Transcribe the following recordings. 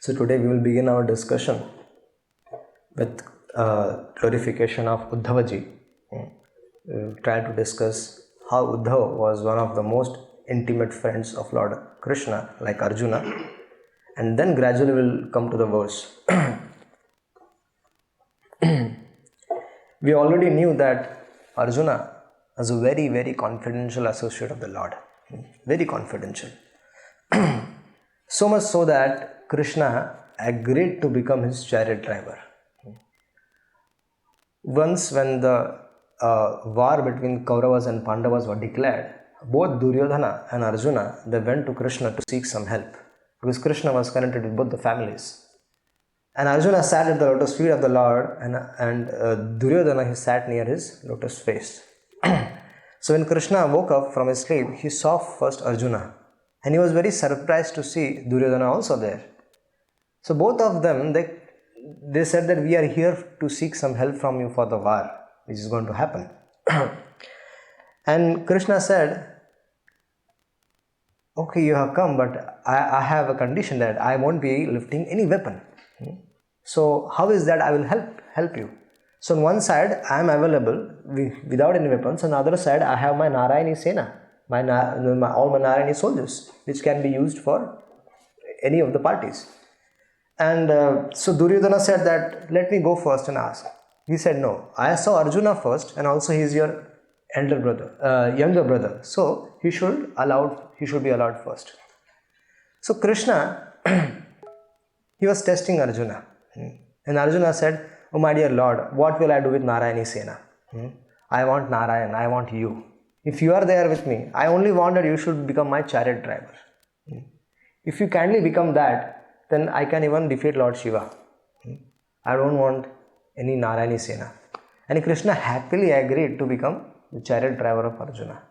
So today we will begin our discussion with glorification of Uddhava ji. We will try to discuss how Uddhava was one of the most intimate friends of Lord Krishna, like Arjuna, and then gradually we will come to the verse. We already knew that Arjuna was a very, very confidential associate of the Lord. Very confidential. So much so that Krishna agreed to become his chariot driver. Once when the war between Kauravas and Pandavas were declared, both Duryodhana and Arjuna, they went to Krishna to seek some help, because Krishna was connected with both the families. And Arjuna sat at the lotus feet of the Lord, and Duryodhana, he sat near his lotus face. So when Krishna woke up from his sleep, he saw first Arjuna, and he was very surprised to see Duryodhana also there. So both of them, they said that we are here to seek some help from you for the war which is going to happen. And Krishna said, okay, you have come, but I have a condition that I won't be lifting any weapon. So how is that I will help you? So on one side I am available without any weapons, on the other side I have my Narayani Sena, all my Narayani soldiers, which can be used for any of the parties. And so Duryodhana said that, let me go first and ask. He said, no, I saw Arjuna first, and also he is your younger brother. So he should be allowed first. So Krishna, he was testing Arjuna. And Arjuna said, oh my dear Lord, what will I do with Narayani Sena? I want Narayan, I want you. If you are there with me, I only want that you should become my chariot driver. If you kindly become that, then I can even defeat Lord Shiva. I don't want any Narayani Sena. And Krishna happily agreed to become the chariot driver of Arjuna.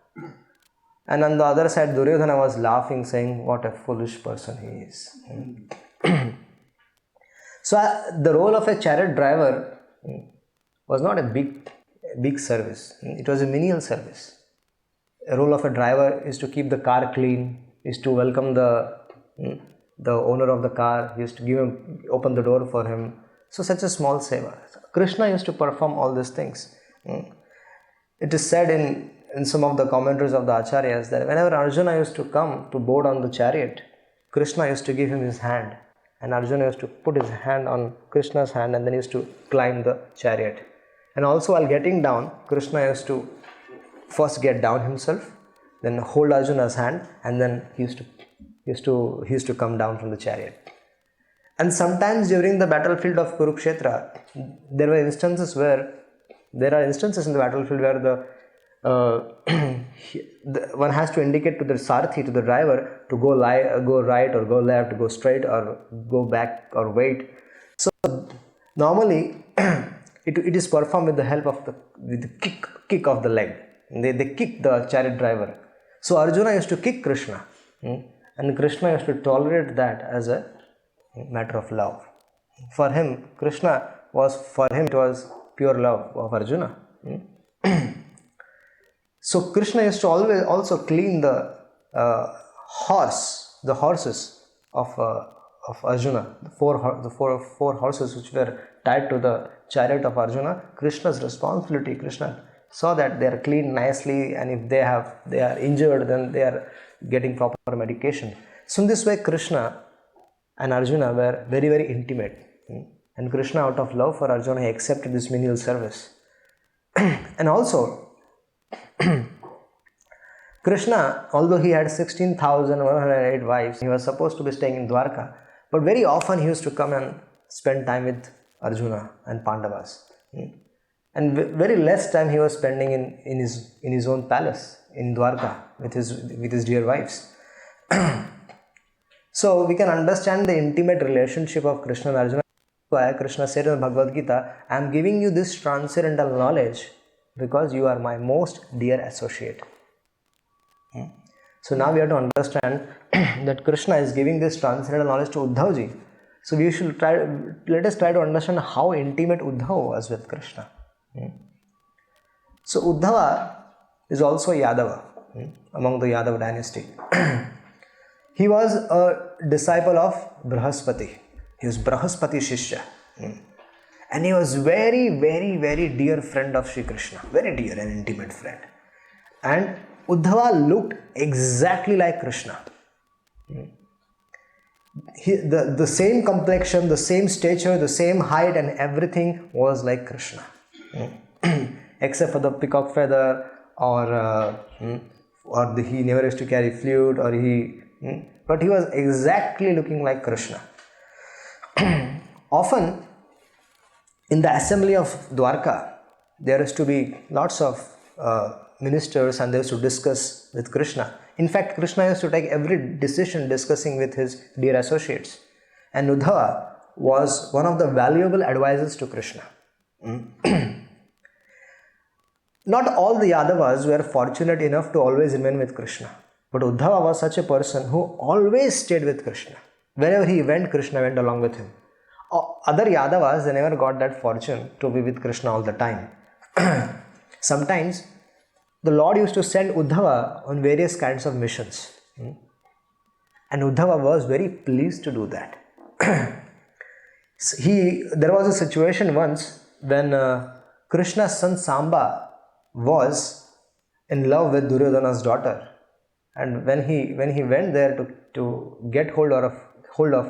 And on the other side, Duryodhana was laughing, saying, what a foolish person he is. So the role of a chariot driver was not a big service. It was a menial service. A role of a driver is to keep the car clean, is to welcome the owner of the car, he used to open the door for him. So such a small seva. Krishna used to perform all these things. It is said in some of the commentaries of the Acharyas that whenever Arjuna used to come to board on the chariot, Krishna used to give him his hand, and Arjuna used to put his hand on Krishna's hand, and then he used to climb the chariot. And also while getting down, Krishna used to first get down himself, then hold Arjuna's hand, and then he used to come down from the chariot. And sometimes during the battlefield of Kurukshetra, there are instances in the battlefield where one has to indicate to the Sarathi, to the driver, to go right or go left, go straight or go back or wait. So normally it is performed with the help of the kick of the leg. They kick the chariot driver. So Arjuna used to kick Krishna, and Krishna used to tolerate that as a matter of love. For him, it was pure love of Arjuna. So Krishna used to always also clean the horses of Arjuna, the four horses which were tied to the chariot of Arjuna. Krishna's responsibility. Krishna saw that they are cleaned nicely, and if they are injured, then they are getting proper medication. So in this way, Krishna and Arjuna were very, very intimate. And Krishna, out of love for Arjuna, he accepted this menial service. And also, Krishna, although he had 16,108 wives, he was supposed to be staying in Dwarka, but very often he used to come and spend time with Arjuna and Pandavas. And very less time he was spending in his own palace in Dwarka with his dear wives. So we can understand the intimate relationship of Krishna and Arjuna. Why Krishna said in the Bhagavad Gita, I am giving you this transcendental knowledge because you are my most dear associate. So now we have to understand that Krishna is giving this transcendental knowledge to Uddhava ji. So let us try to understand how intimate Uddhava was with Krishna. So Uddhava is also Yadava, among the Yadava dynasty. He was a disciple of Brahaspati. He was Brahaspati Shishya. And he was very, very, very dear friend of Sri Krishna. Very dear and intimate friend. And Uddhava looked exactly like Krishna. The same complexion, the same stature, the same height and everything was like Krishna. Except for the peacock feather he never used to carry flute but he was exactly looking like Krishna. Often in the assembly of Dwarka, there used to be lots of ministers and they used to discuss with Krishna. In fact, Krishna used to take every decision discussing with his dear associates. And Uddhava was one of the valuable advisors to Krishna. Not all the Yadavas were fortunate enough to always remain with Krishna. But Uddhava was such a person who always stayed with Krishna. Wherever he went, Krishna went along with him. Other Yadavas, they never got that fortune to be with Krishna all the time. Sometimes the Lord used to send Uddhava on various kinds of missions. And Uddhava was very pleased to do that. There was a situation once when Krishna's son Samba was in love with Duryodhana's daughter. And when he went there to get hold of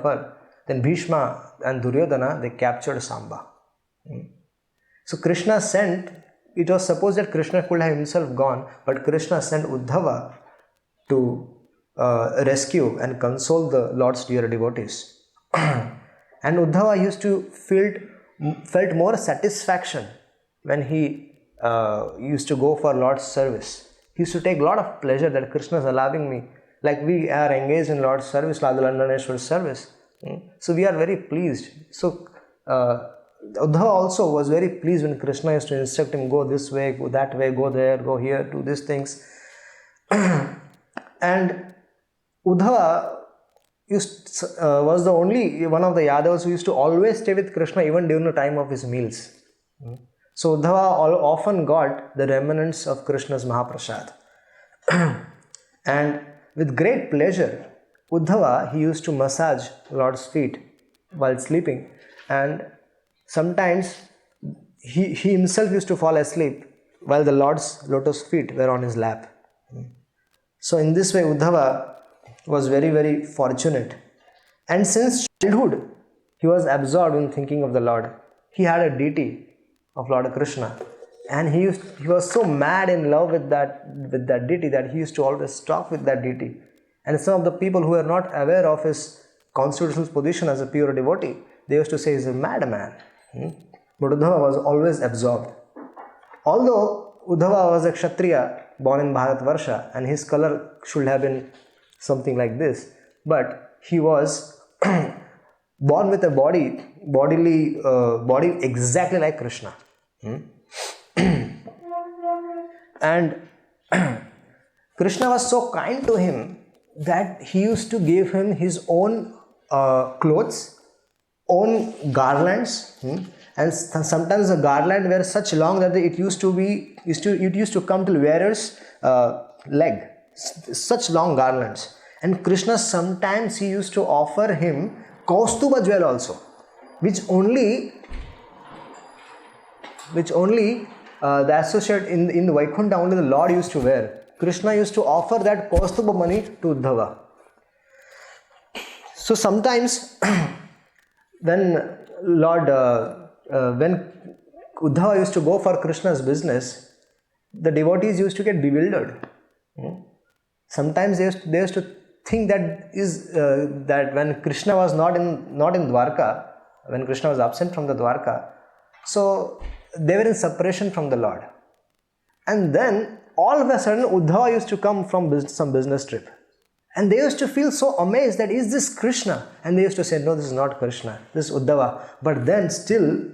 her, then Bhishma and Duryodhana, they captured Samba. So Krishna sent, it was supposed that Krishna could have himself gone, but Krishna sent Uddhava to rescue and console the Lord's dear devotees. And Uddhava used to felt more satisfaction when he used to go for Lord's service. He used to take a lot of pleasure that Krishna is allowing me. Like we are engaged in Lord's service, Ladalandaneshwar's service. So we are very pleased. So Uddhava also was very pleased when Krishna used to instruct him, go this way, go that way, go there, go here, do these things. And Uddhava was the only one of the Yadavas who used to always stay with Krishna even during the time of his meals. So Uddhava often got the remnants of Krishna's Mahaprasad. And with great pleasure, Uddhava, he used to massage Lord's feet while sleeping, and sometimes he himself used to fall asleep while the Lord's lotus feet were on his lap. So in this way, Uddhava was very, very fortunate. And since childhood, he was absorbed in thinking of the Lord. He had a deity of Lord Krishna, and he was so mad in love with that deity that he used to always talk with that deity. And some of the people who were not aware of his constitutional position as a pure devotee, they used to say he's a madman. But Uddhava was always absorbed. Although Uddhava was a Kshatriya born in Bharatvarsha and his color should have been something like this, but he was born with a body exactly like Krishna. And Krishna was so kind to him that he used to give him his own clothes, own garlands, and sometimes the garland were such long that it used to come to wearer's leg, such long garlands. And Krishna sometimes he used to offer him Kaustuba jewel also, which only the associate in the Vaikuntha, only the Lord used to wear. Krishna used to offer that Kaustuba money to Uddhava. So sometimes when Uddhava used to go for Krishna's business, the devotees used to get bewildered. Sometimes they used to think that when Krishna was not in Dwarka, when Krishna was absent from the Dwarka, so they were in separation from the Lord. And then all of a sudden Uddhava used to come from some business trip. And they used to feel so amazed that, is this Krishna? And they used to say, no, this is not Krishna, this is Uddhava. But then still,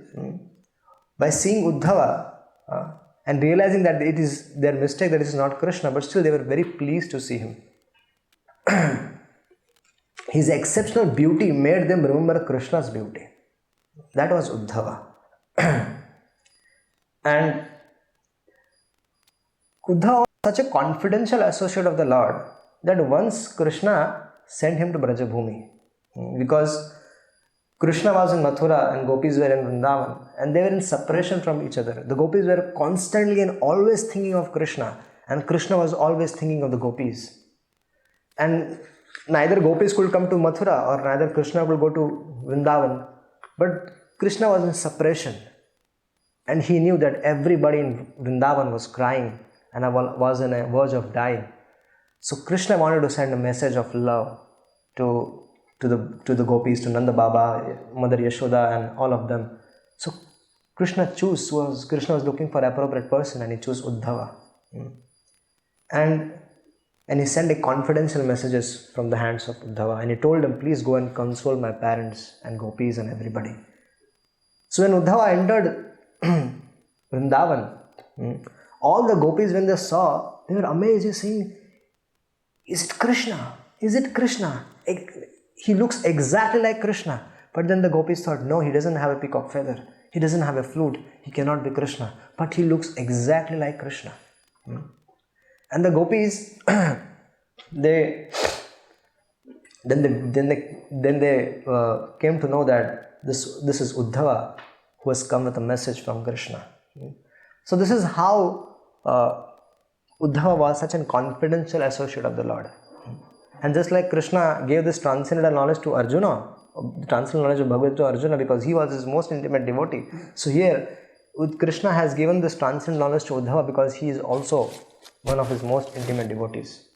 by seeing Uddhava and realizing that it is their mistake, that it is not Krishna, but still they were very pleased to see him. His exceptional beauty made them remember Krishna's beauty. That was Uddhava. And Uddhava was such a confidential associate of the Lord that once Krishna sent him to Brajabhumi, because Krishna was in Mathura and gopis were in Vrindavan, and they were in separation from each other. The gopis were constantly and always thinking of Krishna, and Krishna was always thinking of the gopis. And neither gopis could come to Mathura or neither Krishna could go to Vrindavan, but Krishna was in separation, and he knew that everybody in Vrindavan was crying and was on a verge of dying. So Krishna wanted to send a message of love to the gopis, to Nanda Baba, Mother Yashoda, and all of them. So Krishna was looking for appropriate person, and he chose Uddhava. And he sent a confidential messages from the hands of Uddhava, and he told him, please go and console my parents and gopis and everybody. So when Uddhava entered Vrindavan, all the gopis, when they saw, they were amazed, saying, is it Krishna? Is it Krishna? He looks exactly like Krishna. But then the gopis thought, no, he doesn't have a peacock feather. He doesn't have a flute. He cannot be Krishna. But he looks exactly like Krishna. And the gopis, they came to know that this is Uddhava who has come with a message from Krishna. So this is how Uddhava was such a confidential associate of the Lord. And just like Krishna gave this transcendental knowledge to Arjuna, the transcendental knowledge of Bhagavad to Arjuna, because he was his most intimate devotee. So here, Krishna has given this transcendental knowledge to Uddhava because he is also one of his most intimate devotees.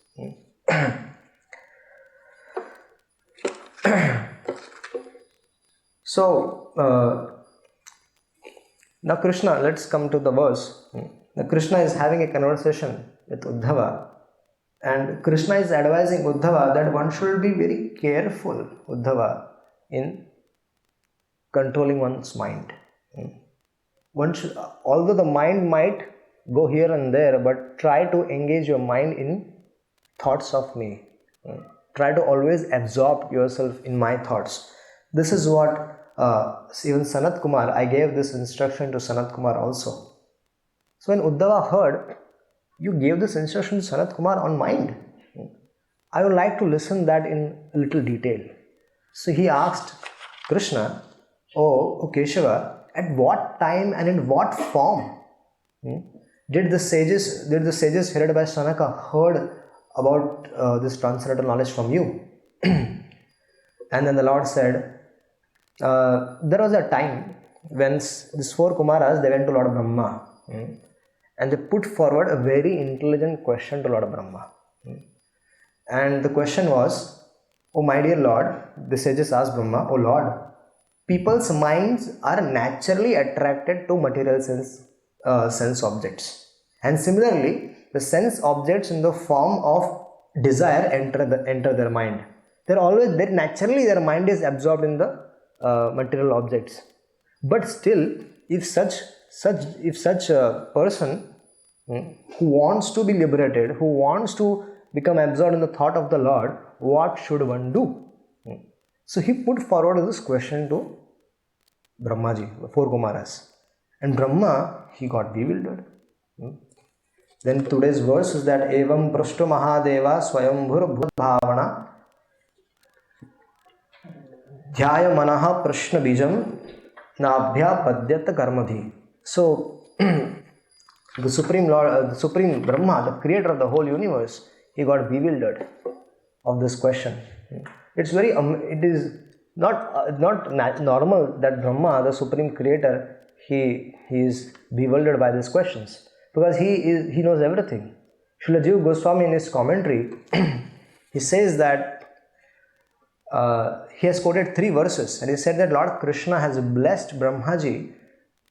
So, now Krishna, let's come to the verse. Now Krishna is having a conversation with Uddhava, and Krishna is advising Uddhava that one should be very careful, Uddhava, in controlling one's mind. One should, although the mind might go here and there, but try to engage your mind in thoughts of me. Try to always absorb yourself in my thoughts. This is what even Sanat Kumar, I gave this instruction to Sanat Kumar also. So when Uddhava heard, you gave this instruction to Sanat Kumar on mind, I would like to listen that in a little detail. So he asked Krishna, oh Keshava, at what time and in what form did the sages headed by Sanaka heard about this transcendental knowledge from you? And then the Lord said, there was a time when these four Kumaras, they went to Lord Brahma, and they put forward a very intelligent question to Lord Brahma. And the question was, oh my dear Lord, the sages asked Brahma, oh Lord, people's minds are naturally attracted to material sense objects. And similarly, the sense objects in the form of desire enter their mind. Naturally their mind is absorbed in the material objects. But still, if such a person who wants to be liberated, who wants to become absorbed in the thought of the Lord, what should one do? So he put forward this question to Brahmaji, the four Kumaras. And Brahma, he got bewildered. Then today's verse is that Evam Prashto Mahadeva Swayambhur Bhutbhavana Dhyaya Manaha Prashna Bijam Nabhya Padyata Karmadhi. So the Supreme Lord, the Supreme Brahma, the creator of the whole universe, he got bewildered of this question. It is not normal that Brahma, the Supreme Creator, he is bewildered by these questions, because he knows everything. Srila Jiva Goswami in his commentary, he says that he has quoted 3 verses, and he said that Lord Krishna has blessed Brahmaji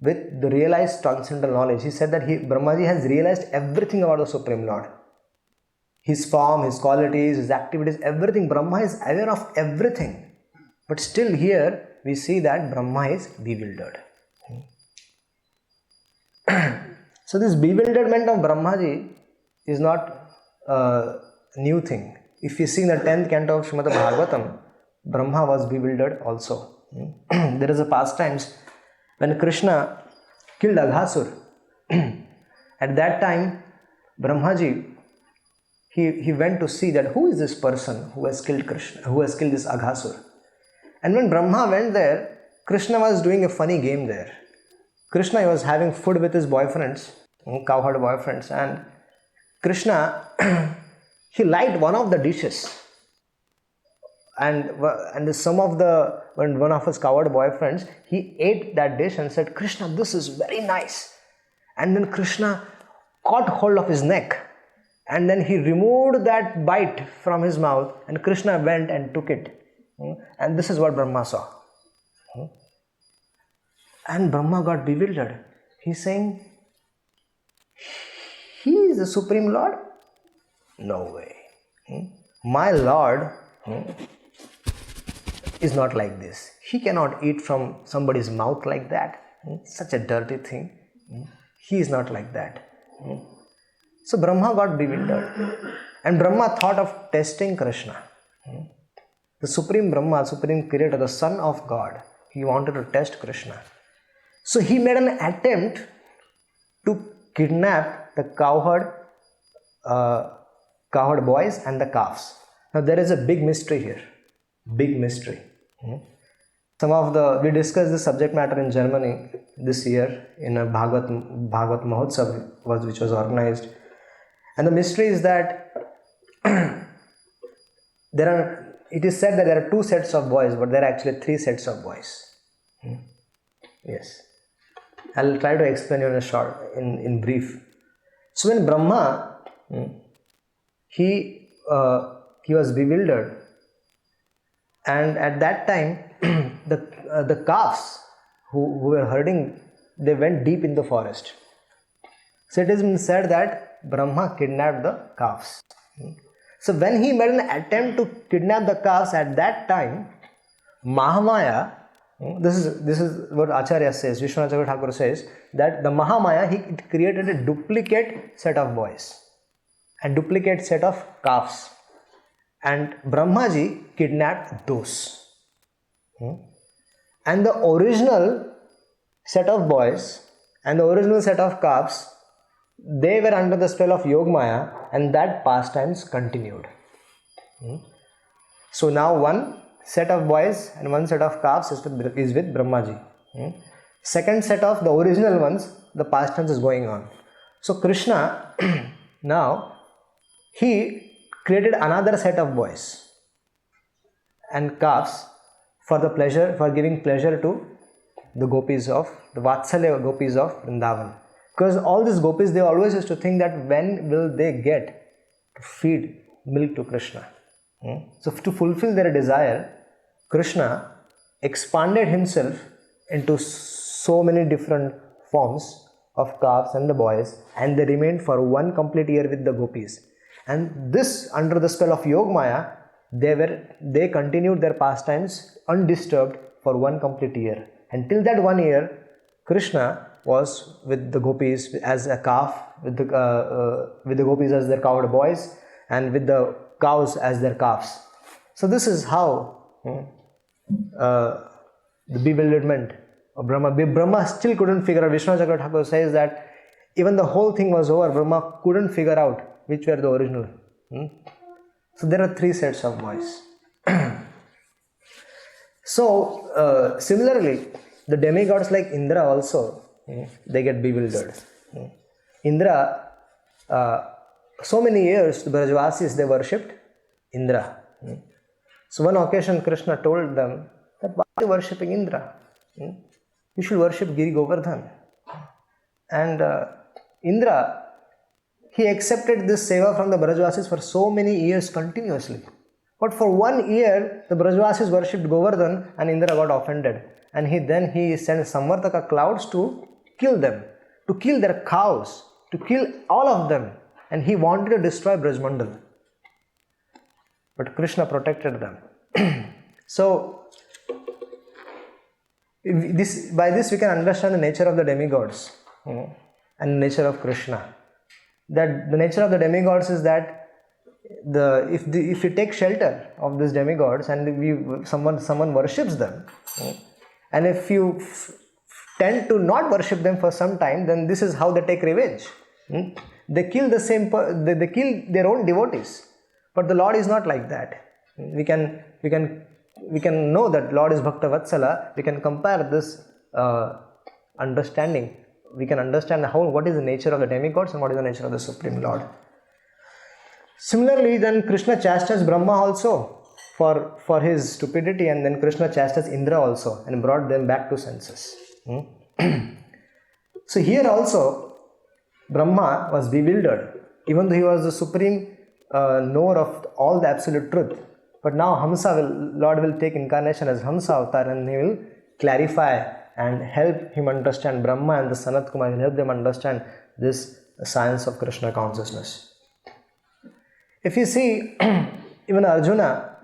with the realized transcendental knowledge. He said that Brahmaji has realized everything about the Supreme Lord. His form, his qualities, his activities, everything. Brahma is aware of everything. But still here we see that Brahma is bewildered. So this bewilderment of Brahmaji is not a new thing. If you see in the 10th canto of Srimad Bhagavatam, Brahma was bewildered also. There is a pastimes when Krishna killed Aghasur. At that time, Brahmaji, he went to see that who is this person who has killed Krishna, who has killed this Aghasur. And when Brahma went there, Krishna was doing a funny game there. Krishna was having food with his boyfriends, cowherd boyfriends, and Krishna, he liked one of the dishes. And when one of his cowherd boyfriends, he ate that dish and said, Krishna, this is very nice. And then Krishna caught hold of his neck, and then he removed that bite from his mouth, and Krishna went and took it. And this is what Brahma saw. And Brahma got bewildered. He's saying, he is the Supreme Lord? No way. My Lord is not like this. He cannot eat from somebody's mouth like that. Such a dirty thing. He is not like that. So Brahma got bewildered. And Brahma thought of testing Krishna. The Supreme Brahma, Supreme Creator, the Son of God. He wanted to test Krishna. So he made an attempt to kidnap the cowherd boys and the calves. Now there is a big mystery here. Big mystery. We discussed this subject matter in Germany this year in a Bhagavad Mahotsav which was organized. And the mystery is that it is said that there are 2 sets of boys, but there are actually 3 sets of boys. Yes. I'll try to explain you in brief. So when Brahma, he was bewildered, and at that time the calves who were herding, they went deep in the forest. So it has been said that Brahma kidnapped the calves. So when he made an attempt to kidnap the calves at that time, Mahamaya, this is what Acharya says, Vishwanath Thakur says, that the Mahamaya, he created a duplicate set of boys and duplicate set of calves, and Brahmaji kidnapped those. And the original set of boys and the original set of calves, they were under the spell of Yogmaya, and that pastimes continued. So now one set of boys and one set of calves is with Brahmaji. Second set of the original ones, the pastimes is going on. So Krishna now he created another set of boys and calves for giving pleasure to the Vatsalya gopis of Vrindavan. Because all these gopis, they always used to think that when will they get to feed milk to Krishna. So to fulfill their desire, Krishna expanded himself into so many different forms of calves and the boys, and they remained for one complete year with the gopis. And this, under the spell of Yogmaya, they continued their pastimes undisturbed for one complete year. Until that 1 year, Krishna was with the gopis as a calf, with the gopis as their cowherd boys, and with the cows as their calves. So this is how the bewilderment of Brahma. Brahma still couldn't figure out. Vishwanath Thakur says that even the whole thing was over, Brahma couldn't figure out which were the original. So there are 3 sets of boys. So similarly, the demigods like Indra also, they get bewildered. Indra, so many years the Brajvasis, they worshipped Indra. So one occasion Krishna told them that, why are you worshipping Indra? You should worship Giri Govardhan. And Indra, he accepted this seva from the Brajvasis for so many years continuously. But for 1 year, the Brajvasis worshipped Govardhan and Indra got offended. And he sent Samvartaka clouds to kill them, to kill their cows, to kill all of them. And he wanted to destroy Brajmandal. But Krishna protected them. So, by this we can understand the nature of the demigods and the nature of Krishna. That the nature of the demigods is that if you take shelter of these demigods and someone worships them, and if you tend to not worship them for some time, then this is how they take revenge. They kill they kill their own devotees. But the Lord is not like that. We can we can know that Lord is Bhakta Vatsala, we can compare this understanding. We can understand what is the nature of the demigods and what is the nature of the Supreme Lord. Similarly, then Krishna chastised Brahma also for his stupidity, and then Krishna chastised Indra also and brought them back to senses. So here also, Brahma was bewildered, even though he was the supreme knower of all the absolute truth. But now Lord will take incarnation as Hamsa avatar, and he will clarify and help him understand. Brahma and the Sanat Kumar will help them understand this science of Krishna consciousness. If you see, even Arjuna,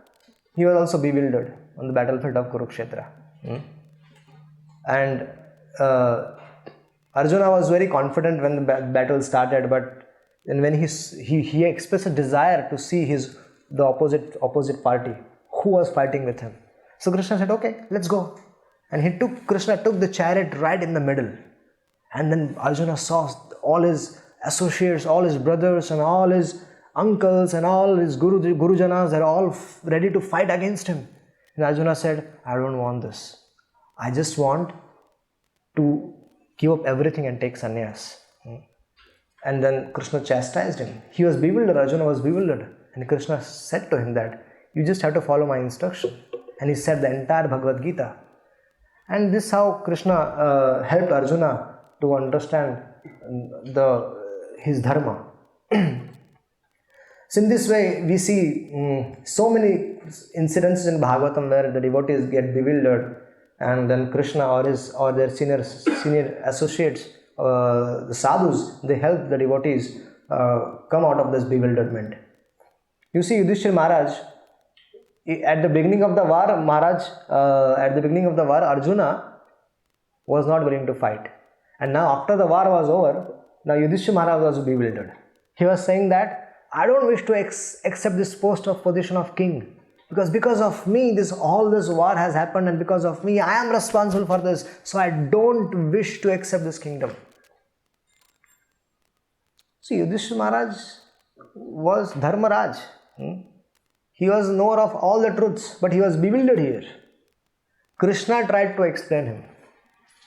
he was also bewildered on the battlefield of Kurukshetra. And Arjuna was very confident when the battle started, but then when he expressed a desire to see the opposite party who was fighting with him. So Krishna said, okay, let's go. And Krishna took the chariot right in the middle. And then Arjuna saw all his associates, all his brothers and all his uncles and all his Gurujanas are all ready to fight against him. And Arjuna said, I don't want this. I just want to give up everything and take sannyas. And then Krishna chastised him. He was bewildered, Arjuna was bewildered. And Krishna said to him that, you just have to follow my instruction. And he said the entire Bhagavad Gita. And this is how Krishna helped Arjuna to understand his dharma. So in this way, we see so many incidents in Bhagavatam where the devotees get bewildered, and then Krishna or their senior associates, the sadhus, they help the devotees come out of this bewilderment. You see, Yudhishthira Maharaj, at the beginning of the war, Arjuna was not willing to fight. And now after the war was over, now Yudhishthira Maharaj was bewildered. He was saying that, I don't wish to accept this position of king. Because of me, all this war has happened, and because of me, I am responsible for this. So I don't wish to accept this kingdom. See, Yudhishthira Maharaj was Dharmaraj. He was knower of all the truths, but he was bewildered here. Krishna tried to explain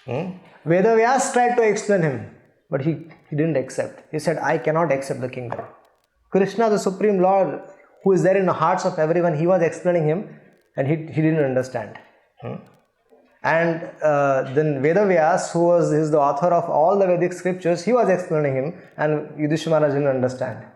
him. Vedavyas tried to explain him, but he didn't accept. He said, I cannot accept the kingdom. Krishna, the Supreme Lord, who is there in the hearts of everyone, he was explaining him, and he didn't understand. And then Vedavyas, who is the author of all the Vedic scriptures, he was explaining him, and Yudhishthira Maharaj didn't understand.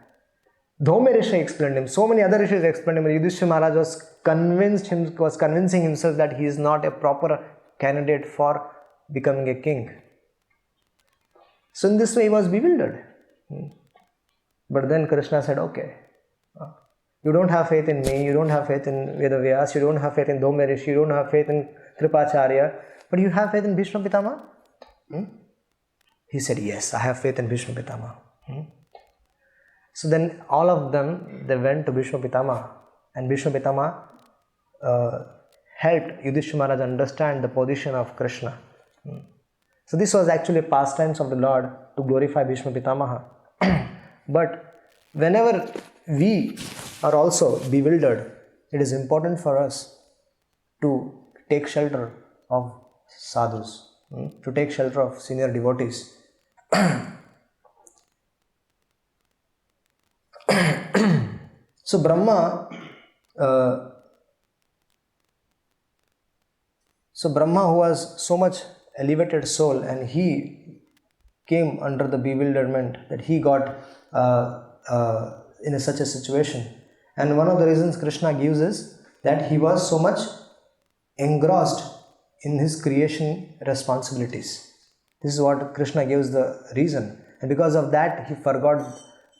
Dhome Rishi explained him, so many other rishis explained him, but Yudhishthira Maharaj was convincing himself that he is not a proper candidate for becoming a king. So in this way he was bewildered. But then Krishna said, okay, you don't have faith in me, you don't have faith in Vedavyas, you don't have faith in Dhome Rishi, you don't have faith in Kripacharya, but you have faith in Bhishma Pitama? He said, yes, I have faith in Bhishma Pitama. So then all of them, they went to Bhishma Pitama, and Bhishma Pitama helped Yudhishthira Maharaj understand the position of Krishna. So this was actually pastimes of the Lord to glorify Bhishma Pitamaha. But whenever we are also bewildered, it is important for us to take shelter of sadhus, to take shelter of senior devotees. So Brahma who was so much elevated soul, and he came under the bewilderment that he got in such a situation. And one of the reasons Krishna gives is that he was so much engrossed in his creation responsibilities. This is what Krishna gives the reason. And because of that, he forgot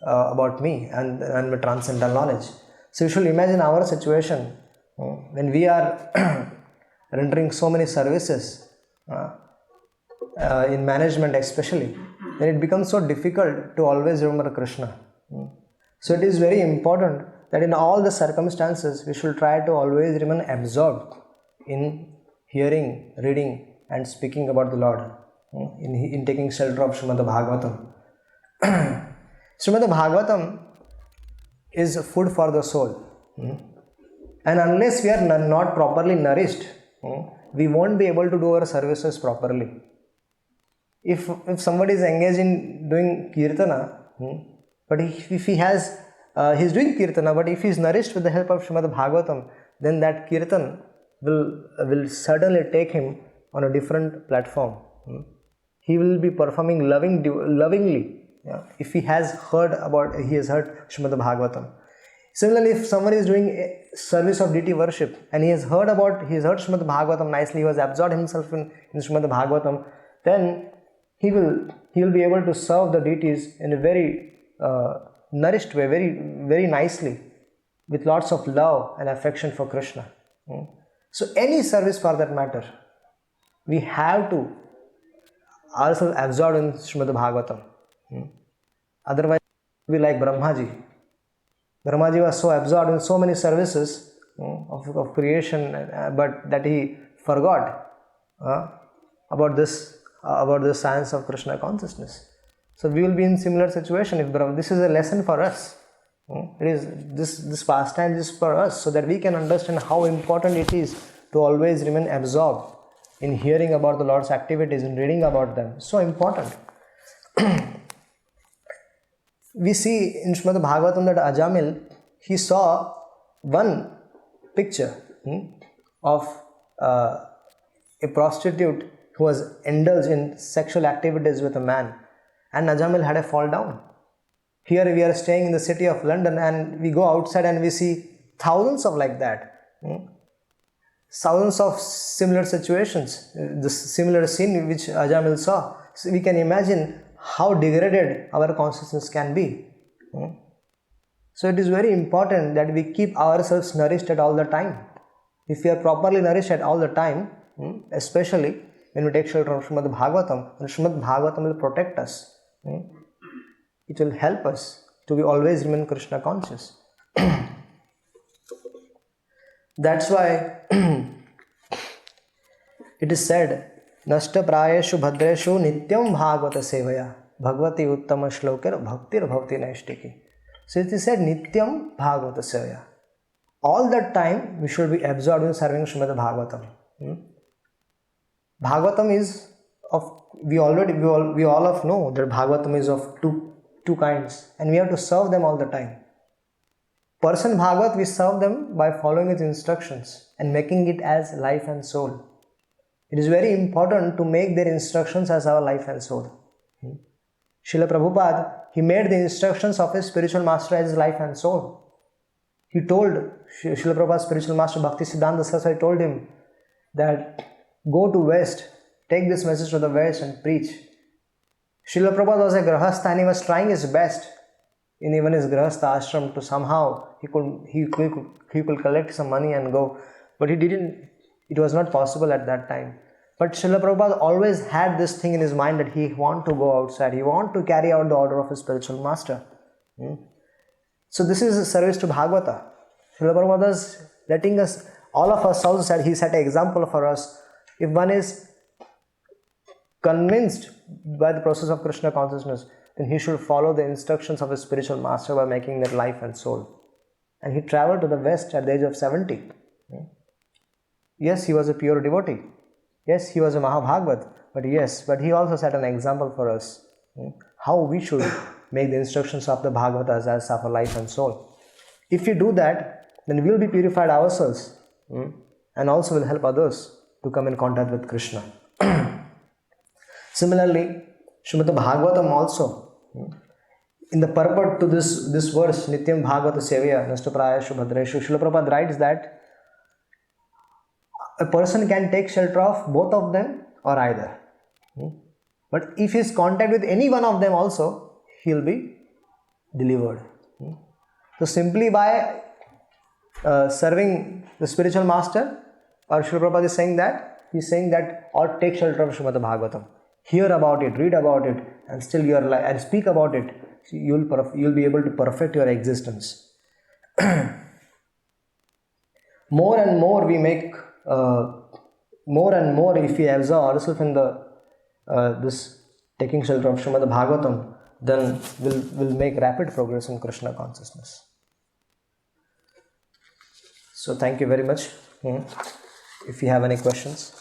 about me and my transcendental knowledge. So you should imagine our situation when we are rendering so many services in management especially, then it becomes so difficult to always remember Krishna. So it is very important that in all the circumstances we should try to always remain absorbed in hearing, reading and speaking about the Lord, in taking shelter of Srimad Bhagavatam. Srimad Bhagavatam is food for the soul. And unless we are not properly nourished, we won't be able to do our services properly. If somebody is engaged in doing kirtana, but if he has, he's doing kirtana, but if he is nourished with the help of Srimad Bhagavatam, then that kirtan will certainly take him on a different platform. He will be performing lovingly. Yeah, if he has heard Srimad Bhagavatam. Similarly, if someone is doing a service of deity worship and he has heard Srimad Bhagavatam nicely, he has absorbed himself in Srimad Bhagavatam, then he will be able to serve the deities in a very nourished way, very, very nicely, with lots of love and affection for Krishna. So any service for that matter, we have to ourselves absorb in Srimad Bhagavatam. Otherwise, we like Brahmaji. Brahmaji was so absorbed in so many services of creation, but that he forgot about this science of Krishna consciousness. So we will be in similar situation. If this is a lesson for us, it is this pastime is for us, so that we can understand how important it is to always remain absorbed in hearing about the Lord's activities and reading about them. So important. We see in Srimad Bhagavatam that Ajamil, he saw one picture of a prostitute who was indulged in sexual activities with a man, and Ajamil had a fall down. Here we are staying in the city of London, and we go outside and we see thousands of like that. Thousands of similar situations, the similar scene which Ajamil saw. So we can imagine how degraded our consciousness can be. So it is very important that we keep ourselves nourished at all the time. If we are properly nourished at all the time, especially when we take shelter of Srimad Bhagavatam, and Srimad Bhagavatam will protect us. It will help us to always remain Krishna conscious. That's why it is said, Nashta prayeshu bhadreshu nityam bhagavata sevaya bhagavati uttama shlokar bhaktir bhavati naishtiki. So it is said nityam bhagavata sevaya. All that time we should be absorbed in serving Srimad Bhagavatam. Bhagavatam is of, we all know that Bhagavatam is of two kinds, and we have to serve them all the time. Person Bhagavat, we serve them by following its instructions and making it as life and soul. It is very important to make their instructions as our life and soul. Srila Prabhupada, he made the instructions of his spiritual master as his life and soul. He told Srila Prabhupada's spiritual master Bhakti Siddhanta Saraswati told him that go to West, take this message to the West and preach. Srila Prabhupada was a Grahastha and he was trying his best in even his Grahastha ashram to somehow he could collect some money and go, but he didn't. It was not possible at that time. But Srila Prabhupada always had this thing in his mind that he want to go outside, he want to carry out the order of his spiritual master. So this is a service to Bhagavata. Srila Prabhupada is letting us, all of us also said, he set an example for us. If one is convinced by the process of Krishna consciousness, then he should follow the instructions of his spiritual master by making that life and soul. And he traveled to the West at the age of 70. Yes, he was a pure devotee. Yes, he was a Mahabhagavat. But he also set an example for us how we should make the instructions of the Bhagavatas as our life and soul. If we do that, then we will be purified ourselves and also will help others to come in contact with Krishna. Similarly, Srimad Bhagavatam also, in the purport to this verse, Nityam Bhagavata Sevaya, Nashtaprayashu Bhadreshu, Srila Prabhupada writes that a person can take shelter of both of them or either. But if he is in contact with any one of them also, he will be delivered. So simply by serving the spiritual master, or Srila Prabhupada is saying that, he is saying that, or take shelter of Srimad Bhagavatam. Hear about it, read about it, and still your life, and speak about it. You will be able to perfect your existence. More and more we make, more and more if we absorb ourselves in this taking shelter of Srimad Bhagavatam, then we'll make rapid progress in Krishna consciousness. So thank you very much. If you have any questions.